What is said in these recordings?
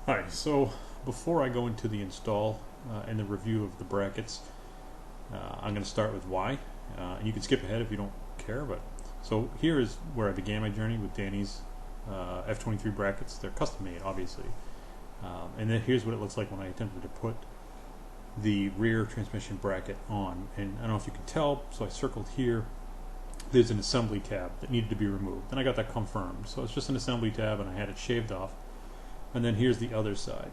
Hi, so before I go into the install and the review of the brackets, I'm going to start with why. And you can skip ahead if you don't care, but so here is where I began my journey with Danny's F23 brackets. They're custom made, obviously. And then here's what it looks like when I attempted to put the rear transmission bracket on. And I don't know if you can tell, so I circled here. There's an assembly tab that needed to be removed. And I got that confirmed. So it's just an assembly tab and I had it shaved off. And then here's the other side.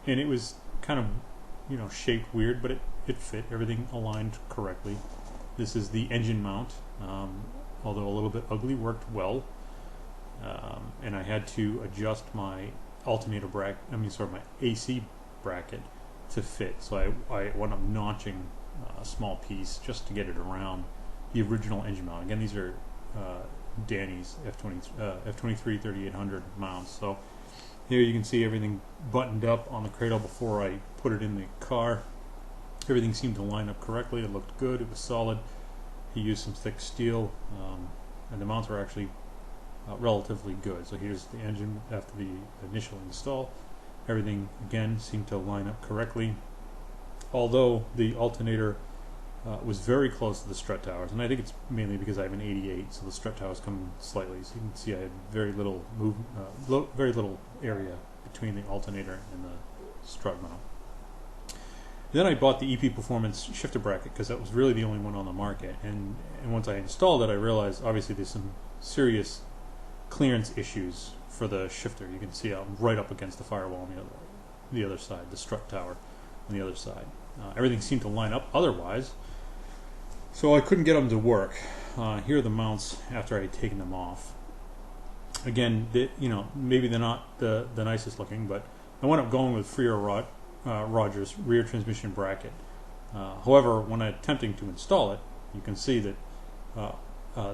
And it was kind of, shaped weird, but it fit. Everything aligned correctly. This is the engine mount, although a little bit ugly, worked well. And I had to adjust my alternator bracket, my AC bracket to fit. So I wound up notching a small piece just to get it around the original engine mount. Again, these are Danny's F23 3800 mounts. So here you can see everything buttoned up on the cradle before I put it in the car. Everything seemed to line up correctly. It looked good. It was solid. He used some thick steel, and the mounts were actually relatively good. So here's the engine after the initial install. Everything again seemed to line up correctly, although the alternator was very close to the strut towers, and I think it's mainly because I have an 88, so the strut towers come slightly. So you can see I had very little very little area between the alternator and the strut mount. Then I bought the EP Performance shifter bracket because that was really the only one on the market. And once I installed it, I realized obviously there's some serious clearance issues for the shifter. You can see I'm right up against the firewall on the other side, the strut tower on the other side. Everything seemed to line up otherwise, so I couldn't get them to work. Here are the mounts after I had taken them off. Again, maybe they're not the nicest looking, but I wound up going with Fiero Rogers rear transmission bracket. However, when I'm attempting to install it, you can see that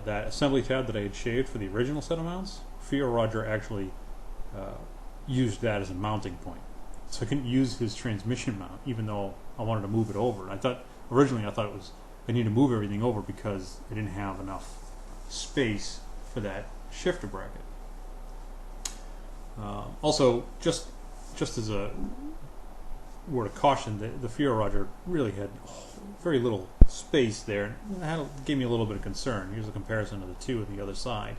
that assembly tab that I had shaved for the original set of mounts, Fiero Roger actually used that as a mounting point. So I couldn't use his transmission mount, even though I wanted to move it over. And originally I thought it was I needed to move everything over because I didn't have enough space for that shifter bracket. Also, just as a word of caution, the Fiero Roger really had very little space there. It gave me a little bit of concern. Here's a comparison of the two on the other side.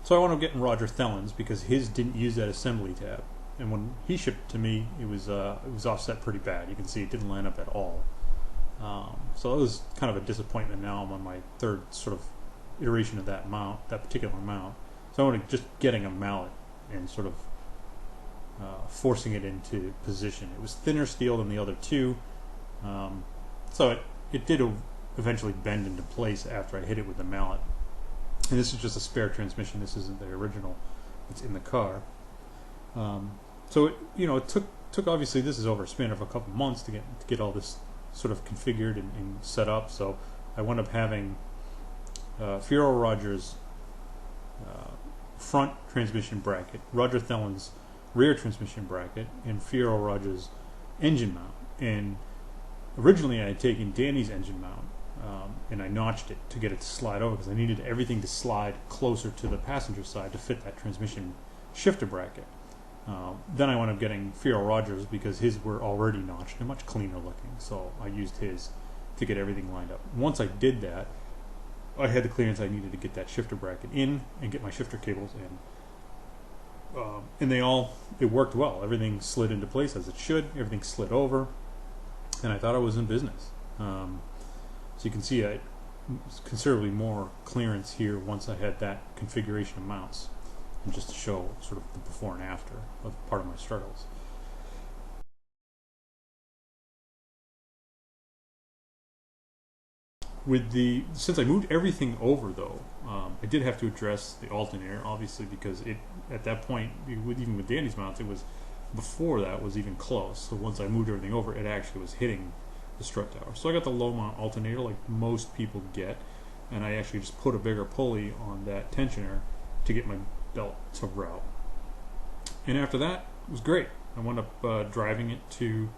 So I wound up getting Roger Thellen's because his didn't use that assembly tab. And when he shipped to me, it was offset pretty bad. You can see it didn't line up at all. So it was kind of a disappointment. Now I'm on my third sort of iteration of that particular mount. So I'm just getting a mallet and sort of forcing it into position. It was thinner steel than the other two, so it did eventually bend into place after I hit it with the mallet. And this is just a spare transmission. This isn't the original. It's in the car. So it took obviously this is over a span of a couple months to get all this sort of configured and set up. So I wound up having Fiero Rogers front transmission bracket, Roger Thellen's rear transmission bracket, and Fiero Rogers engine mount. And originally I had taken Danny's engine mount and I notched it to get it to slide over because I needed everything to slide closer to the passenger side to fit that transmission shifter bracket. Then I wound up getting Fiero Rogers because his were already notched and much cleaner looking, so I used his to get everything lined up. Once I did that, I had the clearance I needed to get that shifter bracket in and get my shifter cables in. And it worked well. Everything slid into place as it should. Everything slid over, and I thought I was in business. So you can see I considerably more clearance here once I had that configuration of mounts. And just to show sort of the before and after of part of my struggles. Since I moved everything over though, I did have to address the alternator, obviously, because at that point, even with Danny's mounts, it was before that was even close. So once I moved everything over, it actually was hitting the strut tower. So I got the low mount alternator like most people get, and I actually just put a bigger pulley on that tensioner to get my belt to route. And after that, it was great. I wound up driving it to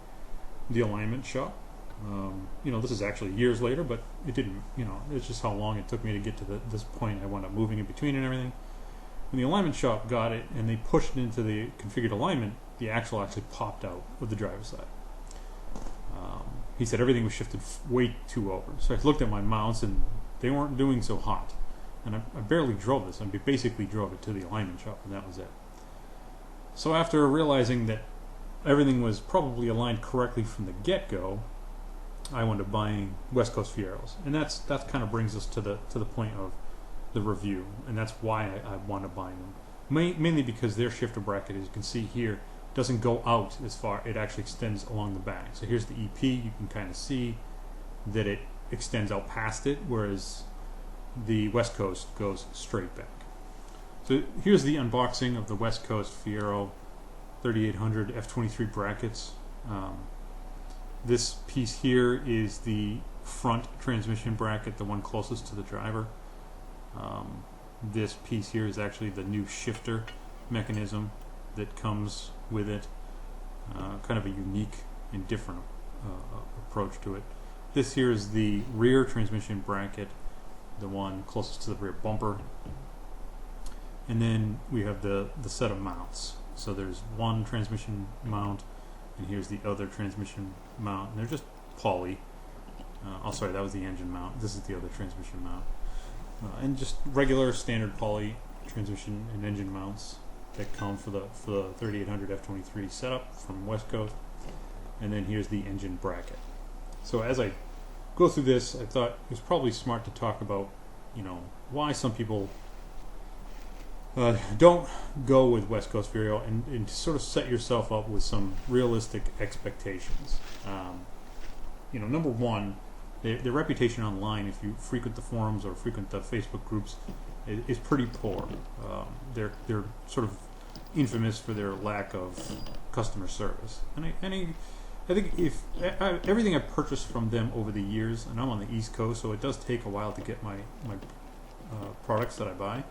the alignment shop. This is actually years later, but it didn't, it's just how long it took me to get to this point. I wound up moving in between and everything. when the alignment shop got it and they pushed it into the configured alignment, the axle actually popped out of the driver's side. He said everything was shifted way too over. So I looked at my mounts and they weren't doing so hot. And I barely drove this. I basically drove it to the alignment shop and that was it. So after realizing that everything was probably aligned correctly from the get-go, I wound up buying West Coast Fieros. And that kind of brings us to the point of the review. And that's why I wound up buying them. Mainly because their shifter bracket, as you can see here, doesn't go out as far. It actually extends along the back. So here's the EP. You can kind of see that it extends out past it, whereas the West Coast goes straight back. So here's the unboxing of the West Coast Fiero 3800 F23 brackets. This piece here is the front transmission bracket, the one closest to the driver. This piece here is actually the new shifter mechanism that comes with it. Kind of a unique and different approach to it. This here is the rear transmission bracket, the one closest to the rear bumper. And then we have the set of mounts. So there's one transmission mount, and here's the other transmission mount. And they're just poly. Oh, sorry, that was the engine mount. This is the other transmission mount. And just regular standard poly transmission and engine mounts that come for the 3800 F23 setup from West Coast. And then here's the engine bracket. So as I go through this, I thought it was probably smart to talk about, why some people don't go with West Coast Fiero and to sort of set yourself up with some realistic expectations. Number one, their reputation online, if you frequent the forums or frequent the Facebook groups, is pretty poor. They're sort of infamous for their lack of customer service. And I think if everything I've purchased from them over the years, and I'm on the East Coast, so it does take a while to get my products that I buy.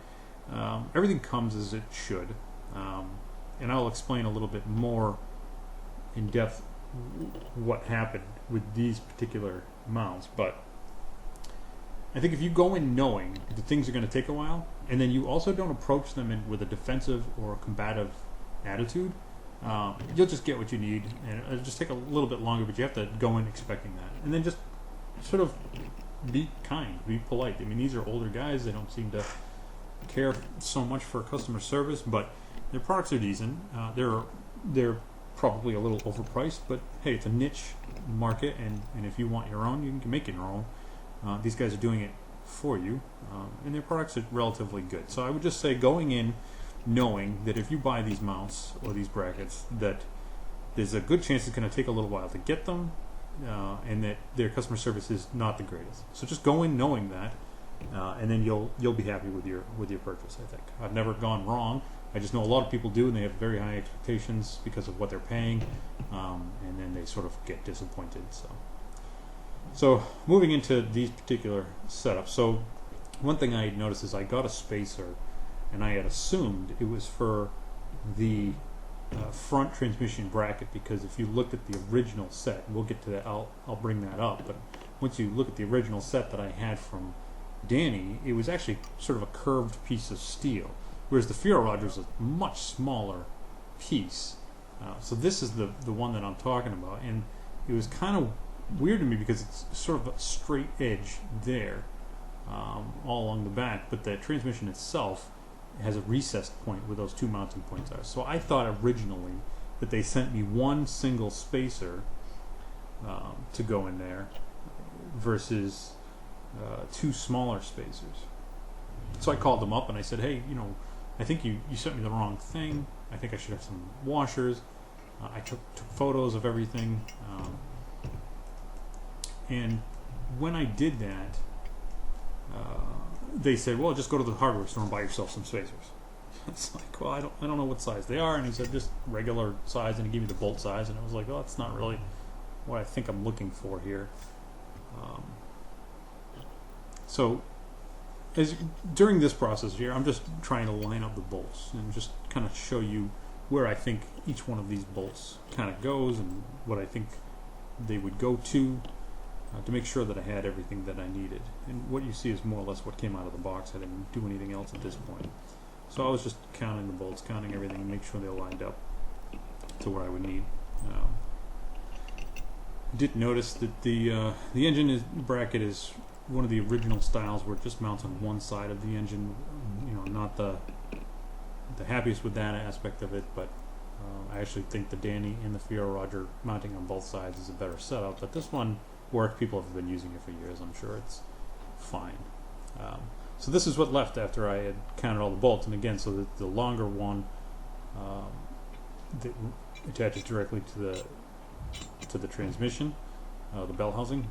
Everything comes as it should, and I'll explain a little bit more in depth what happened with these particular mounts. But I think if you go in knowing that things are going to take a while, and then you also don't approach them with a defensive or a combative attitude, you'll just get what you need, and it'll just take a little bit longer, but you have to go in expecting that. And then just sort of be kind, be polite. I mean, these are older guys. They don't seem to care so much for customer service, but their products are decent. They're probably a little overpriced, but hey, it's a niche market, and if you want your own, you can make it your own. These guys are doing it for you, and their products are relatively good. So I would just say going in knowing that if you buy these mounts or these brackets, that there's a good chance it's going to take a little while to get them, and that their customer service is not the greatest. So just go in knowing that, and then you'll be happy with your purchase. I think I've never gone wrong. I just know a lot of people do, and they have very high expectations because of what they're paying, and then they sort of get disappointed. So moving into these particular setups. So one thing I noticed is I got a spacer, and I had assumed it was for the front transmission bracket, because if you looked at the original set, and we'll get to that, I'll bring that up, but once you look at the original set that I had from Danny, it was actually sort of a curved piece of steel, whereas the Fiero rod was a much smaller piece. So this is the one that I'm talking about, and it was kind of weird to me because it's sort of a straight edge there, all along the back, but the transmission itself has a recessed point where those two mounting points are. So I thought originally that they sent me one single spacer to go in there versus two smaller spacers. So I called them up and I said, hey, I think you sent me the wrong thing. I think I should have some washers. I took photos of everything. And when I did that, they said, well, just go to the hardware store and buy yourself some spacers. It's like, well, I don't know what size they are. And he said, just regular size, and he gave me the bolt size. And I was like, oh, that's not really what I think I'm looking for here. So during this process here, I'm just trying to line up the bolts and just kind of show you where I think each one of these bolts kind of goes and what I think they would go to make sure that I had everything that I needed. And what you see is more or less what came out of the box. I didn't do anything else at this point. So I was just counting the bolts, counting everything, and make sure they all lined up to what I would need. Did notice that the engine bracket is one of the original styles where it just mounts on one side of the engine. You know, not the happiest with that aspect of it, but I actually think the Danny and the Fiero Roger mounting on both sides is a better setup. But this one worked. People have been using it for years. I'm sure it's fine. So this is what left after I had counted all the bolts. And again, so that the longer one that attaches directly to the transmission, the bell housing,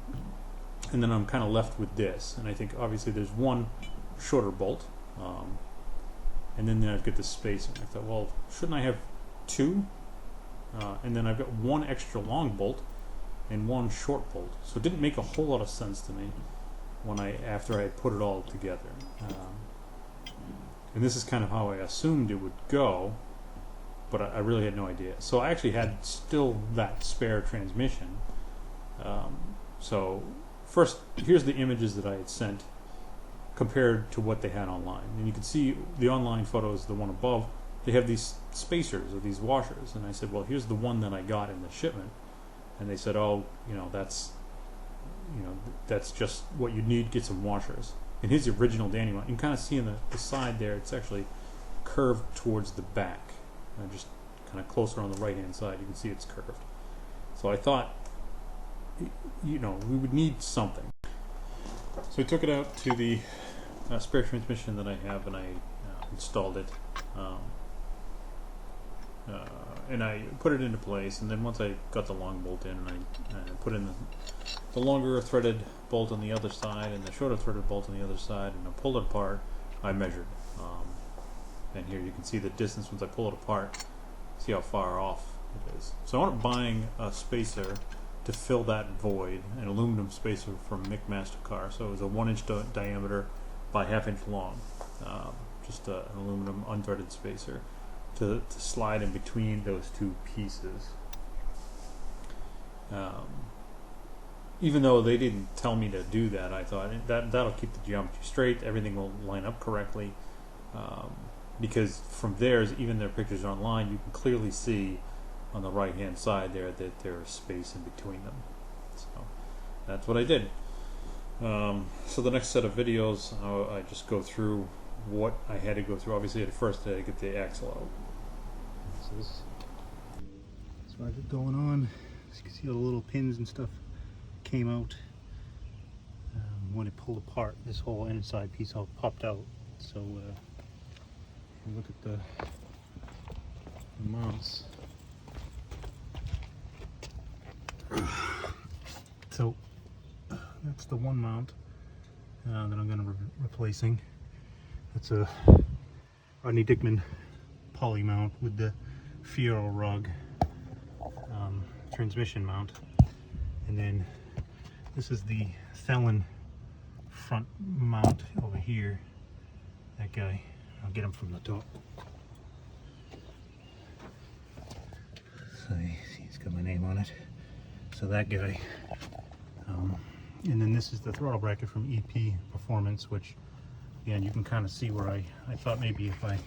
and then I'm kind of left with this. And I think obviously there's one shorter bolt, and then I've got this spacing. I thought, well, shouldn't I have two? And then I've got one extra long bolt and one short bolt. So it didn't make a whole lot of sense to me after I had put it all together. And this is kind of how I assumed it would go, but I really had no idea. So I actually had still that spare transmission. So first, here's the images that I had sent compared to what they had online. And you can see the online photos, the one above, they have these spacers or these washers. And I said, well, here's the one that I got in the shipment. And they said, oh, that's just what you need, get some washers. And here's the original Danny one. You can kind of see on the side there, it's actually curved towards the back. Just kind of closer on the right hand side, you can see it's curved. So I thought, we would need something. So I took it out to the spare transmission that I have, and I installed it. And I put it into place, and then once I got the long bolt in, and I put in the longer threaded bolt on the other side and the shorter threaded bolt on the other side, and I pulled it apart, I measured. And here you can see the distance once I pull it apart, see how far off it is. So I ended up buying a spacer to fill that void, an aluminum spacer from Mick Mastercar. So it was a 1-inch diameter by 1/2 inch long, just an aluminum unthreaded spacer to slide in between those two pieces. Even though they didn't tell me to do that, I thought that'll keep the geometry straight, everything will line up correctly. Because from theirs, even their pictures online, you can clearly see on the right hand side there that there is space in between them. So that's what I did. So the next set of videos, I just go through what I had to go through. Obviously at first I had to get the axle out. So I got going on. As you can see, all the little pins and stuff came out. When it pulled apart, this whole inside piece all popped out. So look at the mounts. So that's the one mount that I'm going to be replacing. That's a Rodney Dickman poly mount with the Fiero rug transmission mount. And then this is the Thelen front mount over here. That guy, I'll get him from the top. So he's got my name on it. So that guy. And then this is the throttle bracket from EP Performance, which again you can kind of see where I thought maybe if I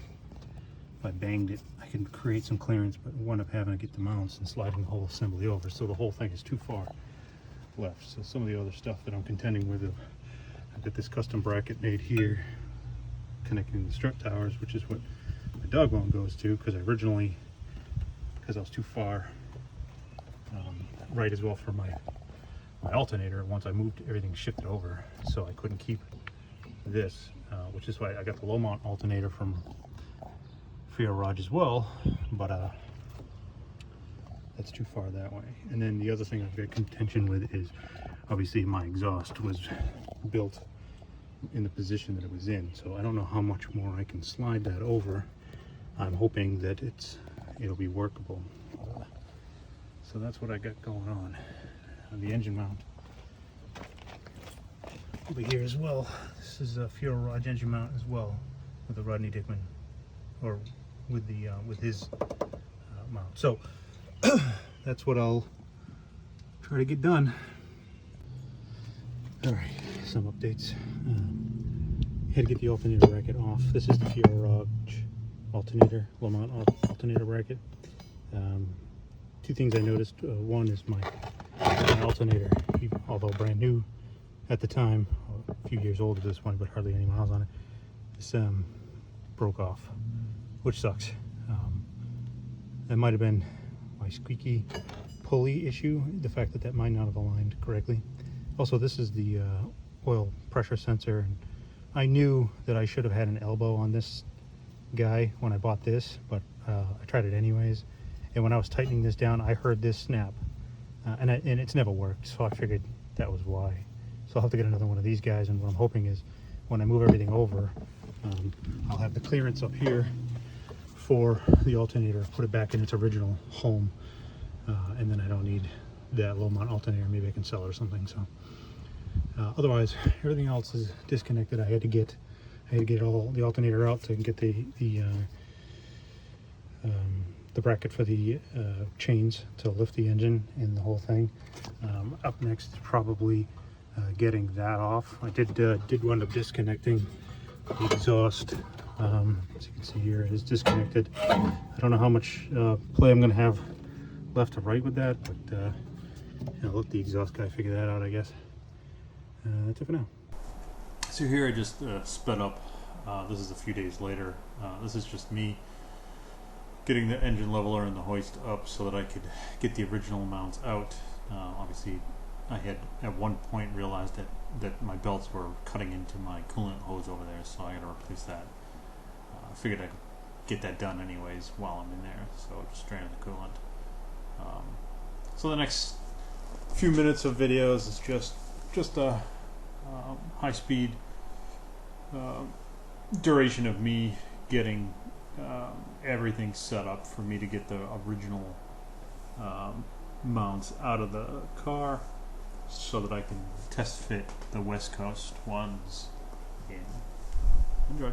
banged it I could create some clearance, but wound up having to get the mounts and sliding the whole assembly over, so the whole thing is too far left. So some of the other stuff that I'm contending with, I've got this custom bracket made here connecting the strut towers, which is what my dog bone goes to, because I was too far right as well for my alternator. Once I moved, everything shifted over, so I couldn't keep this, which is why I got the low mount alternator from Fiero Rod as well, but that's too far that way. And then the other thing I've got contention with is obviously my exhaust was built in the position that it was in, so I don't know how much more I can slide that over. I'm hoping that it'll be workable. So that's what I got going on. The engine mount over here as well. This is a Fiero Rod engine mount as well, with the Rodney Dickman, or with the with his mount. So that's what I'll try to get done. All right, some updates. Had to get the alternator bracket off. This is the Fiero Rod alternator, low mount alternator bracket. Two things I noticed. One is my alternator, although brand new at the time, a few years old at this point, but hardly any miles on it, this broke off, which sucks. That might have been my squeaky pulley issue, the fact that that might not have aligned correctly. Also, this is the oil pressure sensor, and I knew that I should have had an elbow on this guy when I bought this, but I tried it anyways, and when I was tightening this down, I heard this snap, and it's never worked, so I figured that was why. So I'll have to get another one of these guys, and what I'm hoping is when I move everything over, I'll have the clearance up here for the alternator, put it back in its original home, and then I don't need that low mount alternator. Maybe I can sell it or something. So otherwise, everything else is disconnected. I had to get all the alternator out to get the bracket for the chains to lift the engine and the whole thing. Up next is probably getting that off. I did wind up disconnecting the exhaust. As you can see here, it is disconnected. I don't know how much play I'm going to have left to right with that, but I'll let the exhaust guy figure that out, I guess. That's it for now. So here I just sped up. This is a few days later. This is just me getting the engine leveler and the hoist up so that I could get the original mounts out. Obviously, I had at one point realized that my belts were cutting into my coolant hose over there, so I got to replace that. I figured I could get that done anyways while I'm in there, so just drain the coolant. So the next few minutes of videos is just a high-speed duration of me getting everything set up for me to get the original mounts out of the car so that I can test fit the West Coast ones in. Enjoy.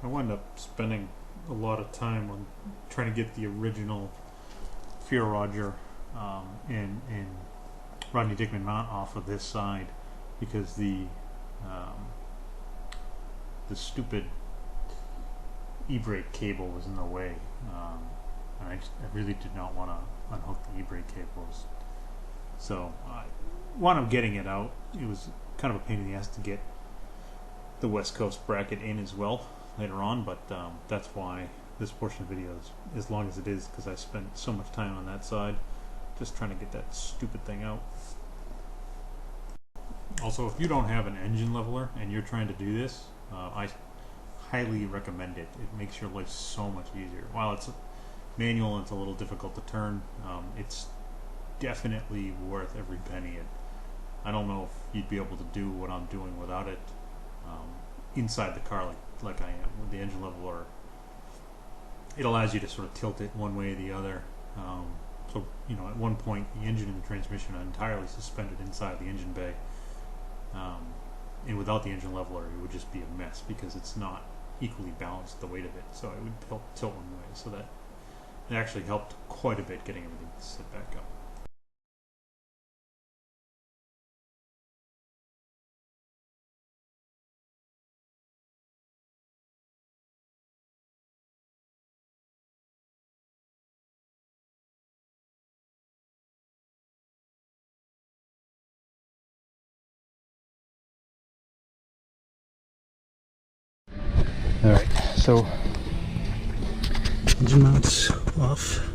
I wound up spending a lot of time on trying to get the original Fiero Roger and Rodney Dickman mount off of this side because the stupid e-brake cable was in the way, and I really did not want to unhook the e-brake cables. So I wound up getting it out. It was kind of a pain in the ass to get the West Coast bracket in as well later on, but that's why this portion of the video is as long as it is, because I spent so much time on that side just trying to get that stupid thing out. Also, if you don't have an engine leveler and you're trying to do this, I highly recommend it. It makes your life so much easier. While it's manual and it's a little difficult to turn, it's definitely worth every penny. I don't know if you'd be able to do what I'm doing without it inside the car like I am. With the engine leveler, it allows you to sort of tilt it one way or the other. So, you know, at one point the engine and the transmission are entirely suspended inside the engine bay. And without the engine leveler, it would just be a mess because it's not equally balanced, the weight of it. So it would tilt one way. So that it actually helped quite a bit getting everything set back up. Alright, so engine mounts off.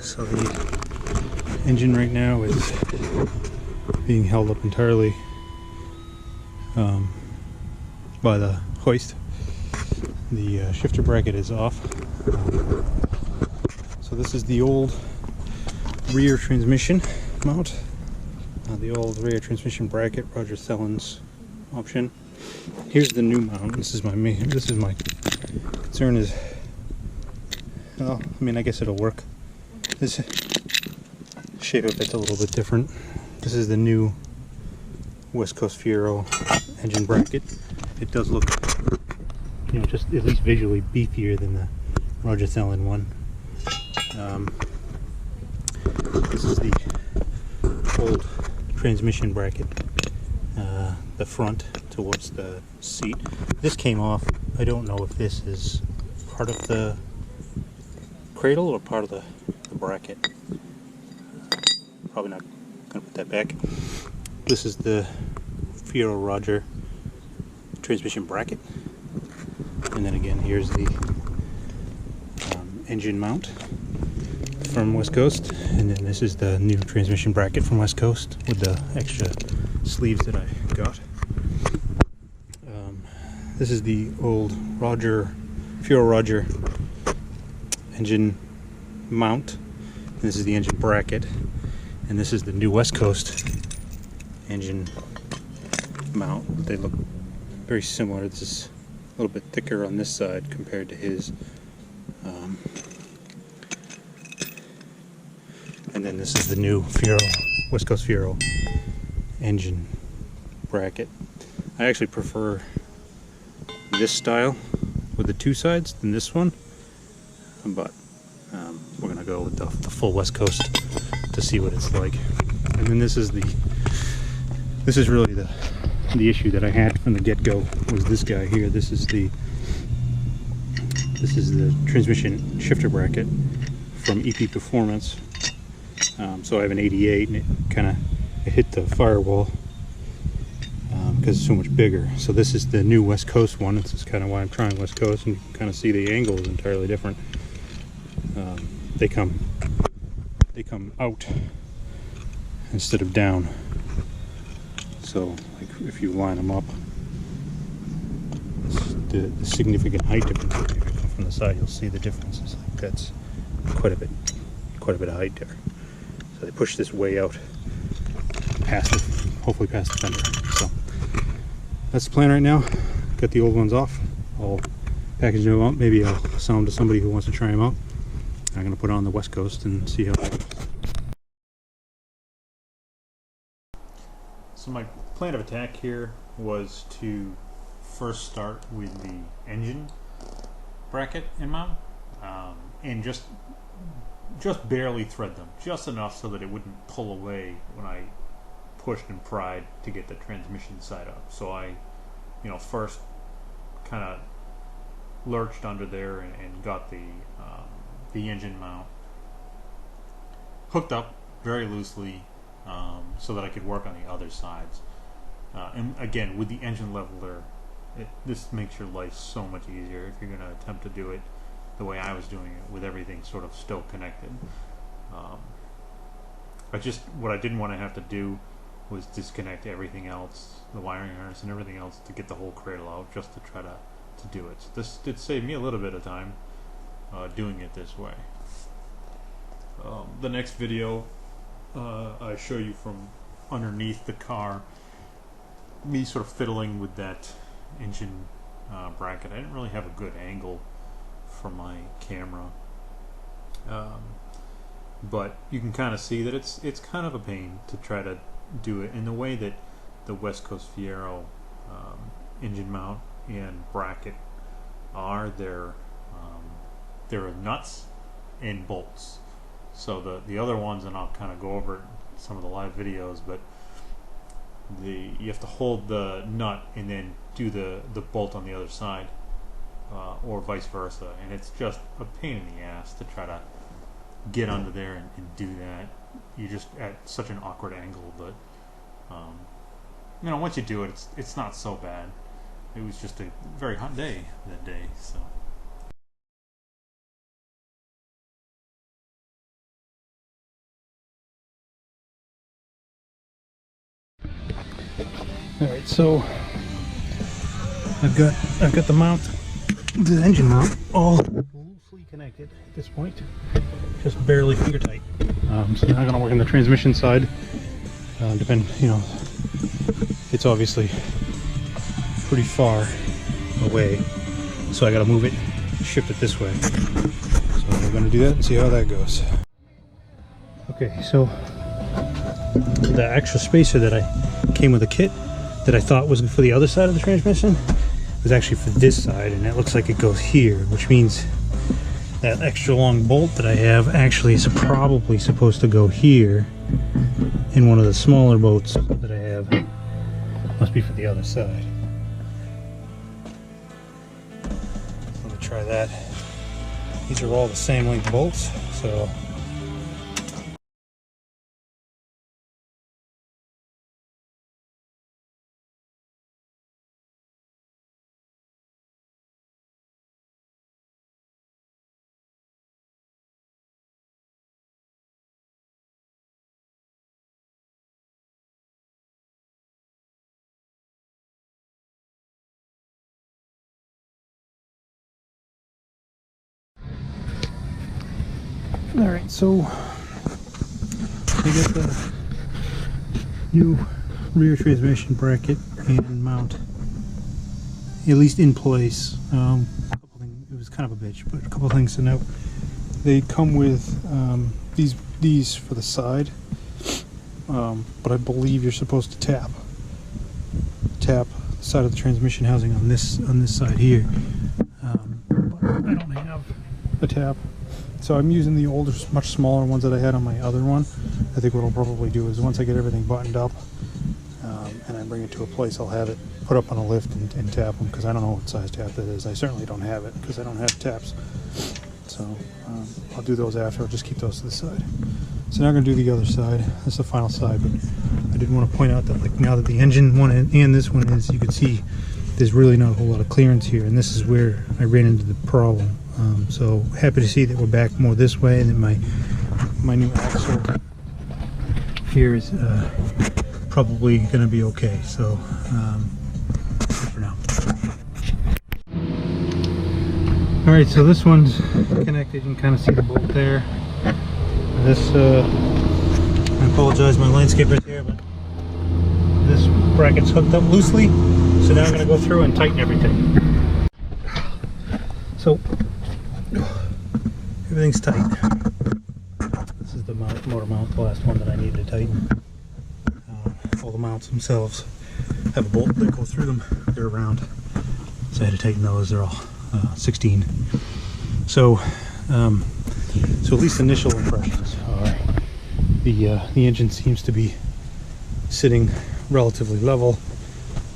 So the engine right now is being held up entirely by the hoist. The shifter bracket is off. So this is the old rear transmission mount. The old rear transmission bracket, Roger Thellon's option. Here's the new mount. This is my concern is, well, I mean, I guess it'll work. This shape of it's a little bit different. This is the new West Coast Fiero engine bracket. It does look, you know, just at least visually beefier than the Roger Thellon one. This is the old transmission bracket, the front towards the seat. This came off. I don't know if this is part of the cradle or part of the bracket. Probably not going to put that back. This is the Fiero Roger transmission bracket. And then again, here's the engine mount from West Coast. And then this is the new transmission bracket from West Coast with the extra sleeves that I got. This is the old Fiero Roger engine mount. This is the engine bracket. And this is the new West Coast engine mount. They look very similar. This is a little bit thicker on this side compared to his. And then this is the new West Coast Fiero engine bracket. I actually prefer this style with the two sides than this one, but we're gonna go with the full West Coast to see what it's like. And then this is really the issue that I had from the get-go, was this guy here. This is the transmission shifter bracket from EP Performance. So I have an 88, and it hit the firewall because it's so much bigger. So this is the new West Coast one. This is kind of why I'm trying West Coast, and you can kind of see the angle is entirely different. They come out instead of down. So like if you line them up, the significant height difference. If you come from the side, you'll see the differences. Like that's quite a bit of height there. So they push this way out hopefully past the fender. So that's the plan right now. Got the old ones off. I'll package them up. Maybe I'll sell them to somebody who wants to try them out. I'm going to put it on the West Coast and see how it goes. So my plan of attack here was to first start with the engine bracket and mount, and just barely thread them, just enough so that it wouldn't pull away when I pushed and pried to get the transmission side up. So I, first kind of lurched under there and got the engine mount hooked up very loosely, so that I could work on the other sides. And again, with the engine leveler, this makes your life so much easier if you're going to attempt to do it the way I was doing it, with everything sort of still connected. What I didn't want to have to do was disconnect everything else, the wiring harness and everything else, to get the whole cradle out, just to try to do it. So this did save me a little bit of time doing it this way. The next video, I show you from underneath the car, me sort of fiddling with that engine bracket. I didn't really have a good angle for my camera, but you can kind of see that it's kind of a pain to try to do it in the way that the West Coast Fiero engine mount and bracket are. They're nuts and bolts. So the other ones, and I'll kind of go over some of the live videos, but you have to hold the nut and then do the bolt on the other side, or vice versa, and it's just a pain in the ass to try to get under there and do that. You're just at such an awkward angle, but once you do it, it's not so bad. It was just a very hot day that day, so. All right, so I've got the mount the engine mount all loosely connected at this point, just barely finger tight. So now I'm gonna work on the transmission side. You know, it's obviously pretty far away, so I gotta move it, shift it this way. So we're gonna do that and see how that goes. Okay, so the extra spacer that I came with a kit that I thought was for the other side of the transmission was actually for this side, and it looks like it goes here, which means that extra long bolt that I have actually is probably supposed to go here in one of the smaller boats that I have. Must be for the other side. Let me try that. These are all the same length bolts, so alright, so I got the new rear transmission bracket and mount at least in place. It was kind of a bitch, but a couple things to note. They come with these for the side, but I believe you're supposed to tap the side of the transmission housing on this side here. But I don't have a tap. So I'm using the older, much smaller ones that I had on my other one. I think what I'll probably do is once I get everything buttoned up and I bring it to a place, I'll have it put up on a lift and tap them, because I don't know what size tap that is. I certainly don't have it because I don't have taps. So I'll do those after. I'll just keep those to the side. So now I'm going to do the other side. That's the final side, but I did want to point out that, like, now that the engine one and this one is, you can see there's really not a whole lot of clearance here, and this is where I ran into the problem. So happy to see that we're back more this way, and that my new axle here is probably going to be okay. So good for now. All right, so this one's connected. You can kind of see the bolt there. This I apologize, my landscaper's here, but this bracket's hooked up loosely. So now I'm going to go through and tighten everything. So everything's tight. This is the motor mount, the last one that I needed to tighten. All the mounts themselves have a bolt that go through them. They're round, so I had to tighten those. They're all 16. So at least initial impressions are the engine seems to be sitting relatively level,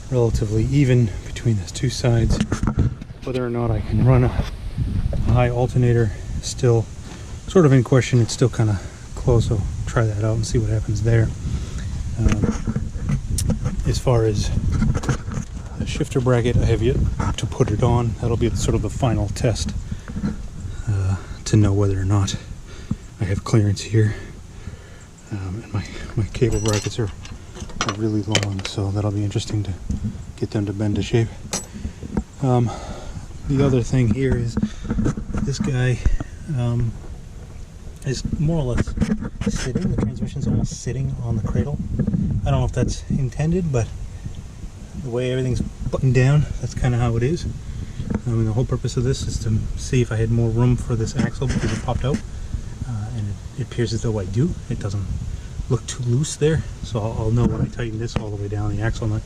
relatively even between those two sides. Whether or not I can run a high alternator is still sort of in question. It's still kind of close, so try that out and see what happens there. As far as a shifter bracket, I have yet to put it on. That'll be sort of the final test to know whether or not I have clearance here. And my cable brackets are really long, so that'll be interesting to get them to bend to shape. The other thing here is this guy is more or less sitting. The transmission's almost sitting on the cradle. I don't know if that's intended, but the way everything's buttoned down, that's kind of how it is. I mean, the whole purpose of this is to see if I had more room for this axle because it popped out, and it appears as though I do. It doesn't look too loose there, so I'll know when I tighten this all the way down the axle nut.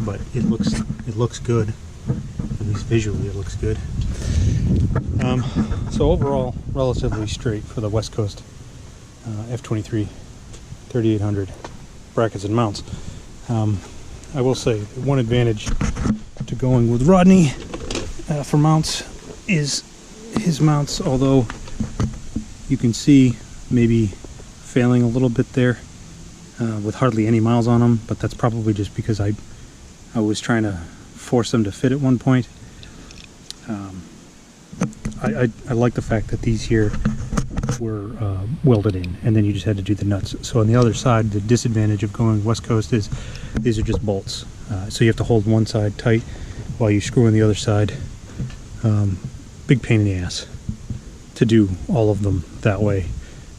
But it looks good. At least visually, it looks good. So overall, relatively straight for the West Coast F23 3800 brackets and mounts. I will say one advantage to going with Rodney for mounts is his mounts, although you can see maybe failing a little bit there with hardly any miles on them, but that's probably just because I was trying to force them to fit at one point. I like the fact that these here were welded in, and then you just had to do the nuts. So on the other side, the disadvantage of going West Coast is these are just bolts. So you have to hold one side tight while you screw in the other side Big pain in the ass to do all of them that way,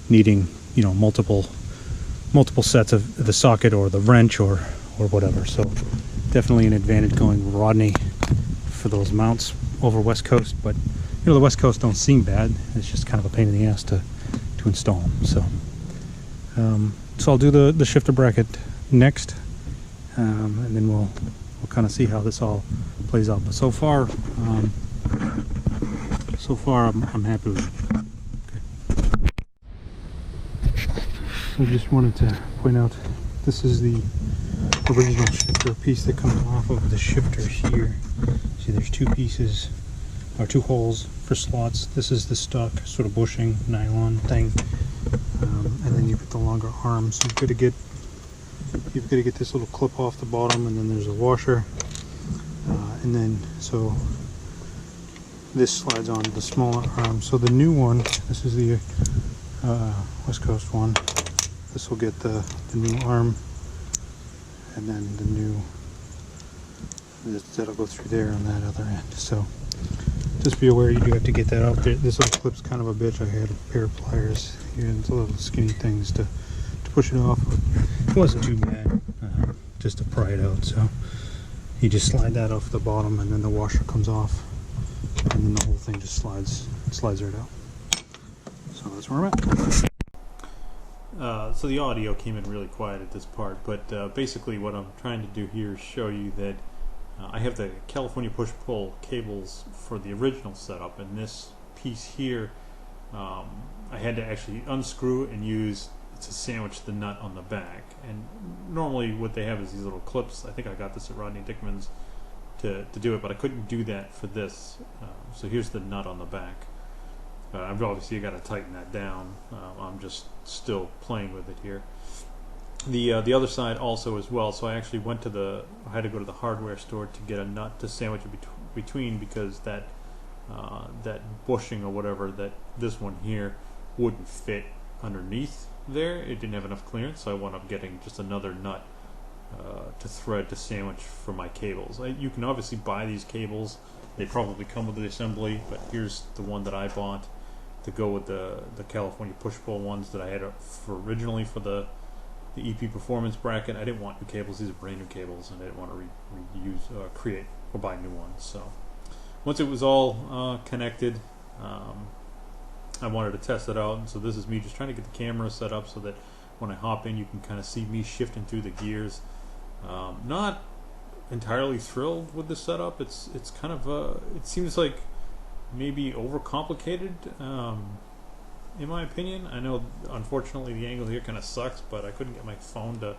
needing, you know, multiple sets of the socket or the wrench or whatever. So definitely an advantage going Rodney for those mounts over West Coast, but you know, the West Coast don't seem bad. It's just kind of a pain in the ass to install them. So I'll do the shifter bracket next, and then we'll kind of see how this all plays out. But so far I'm happy with it. Okay. So I just wanted to point out, this is the original shifter piece that comes off of the shifter here. See, there's two pieces, or two holes for slots. This is the stock sort of bushing nylon thing, and then you've got the longer arm. So you've got to get this little clip off the bottom, and then there's a washer, and then so this slides on the smaller arm. So the new one, this is the West Coast one. This will get the new arm, and then the new, that'll go through there on that other end. So just be aware you do have to get that out there. This little clip's kind of a bitch. I had a pair of pliers here and the little skinny things to push it off. It wasn't too bad, just to pry it out. So you just slide that off the bottom, and then the washer comes off, and then the whole thing just slides right out. So that's where I'm at. So the audio came in really quiet at this part, but basically what I'm trying to do here is show you that I have the California push-pull cables for the original setup, and this piece here I had to actually unscrew and use to sandwich the nut on the back. And normally what they have is these little clips. I think I got this at Rodney Dickman's to do it, but I couldn't do that for this. So here's the nut on the back. I've obviously got to tighten that down. I'm just still playing with it here. The other side also as well. So I actually I had to go to the hardware store to get a nut to sandwich it between, because that bushing or whatever, that this one here wouldn't fit underneath there. It didn't have enough clearance, so I wound up getting just another nut to thread to sandwich for my cables. You can obviously buy these cables. They probably come with the assembly, but here's the one that I bought to go with the California push-pull ones that I had originally for the EP Performance bracket. I didn't want new cables. These are brand new cables, and I didn't want to reuse, create or buy new ones. So once it was all connected, I wanted to test it out. And so this is me just trying to get the camera set up so that when I hop in, you can kind of see me shifting through the gears. Not entirely thrilled with the setup. It's kind of it seems like maybe overcomplicated, in my opinion. I know, unfortunately, the angle here kind of sucks, but I couldn't get my phone to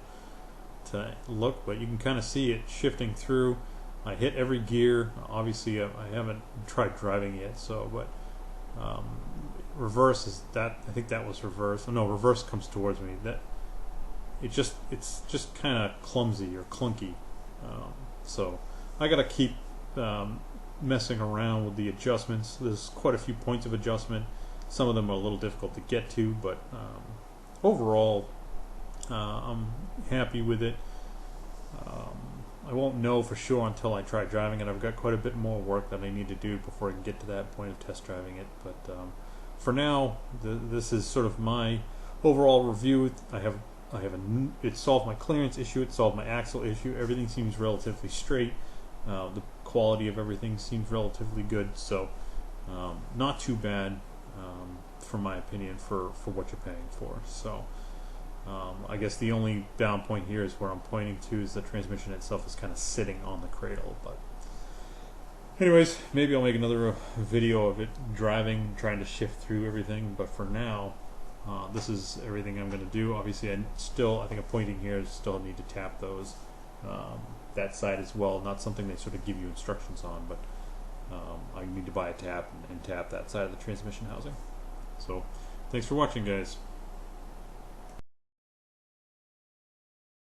look. But you can kind of see it shifting through. I hit every gear. Obviously, I haven't tried driving yet. So, but reverse is that. I think that was reverse. Oh no, reverse comes towards me. It's just kind of clumsy or clunky. So I got to keep messing around with the adjustments. There's quite a few points of adjustment. Some of them are a little difficult to get to, but overall I'm happy with it. I won't know for sure until I try driving it. I've got quite a bit more work that I need to do before I can get to that point of test driving it, but for now this is sort of my overall review. It solved my clearance issue, it solved my axle issue. Everything seems relatively straight. The quality of everything seems relatively good, so not too bad, from my opinion, for what you're paying for. So I guess the only down point here is where I'm pointing to is the transmission itself is kind of sitting on the cradle. But anyways, maybe I'll make another video of it driving, trying to shift through everything, but for now this is everything I'm going to do. Obviously I think a pointing here, still need to tap those, that side as well. Not something they sort of give you instructions on, but I need to buy a tap and tap that side of the transmission housing. So thanks for watching, guys.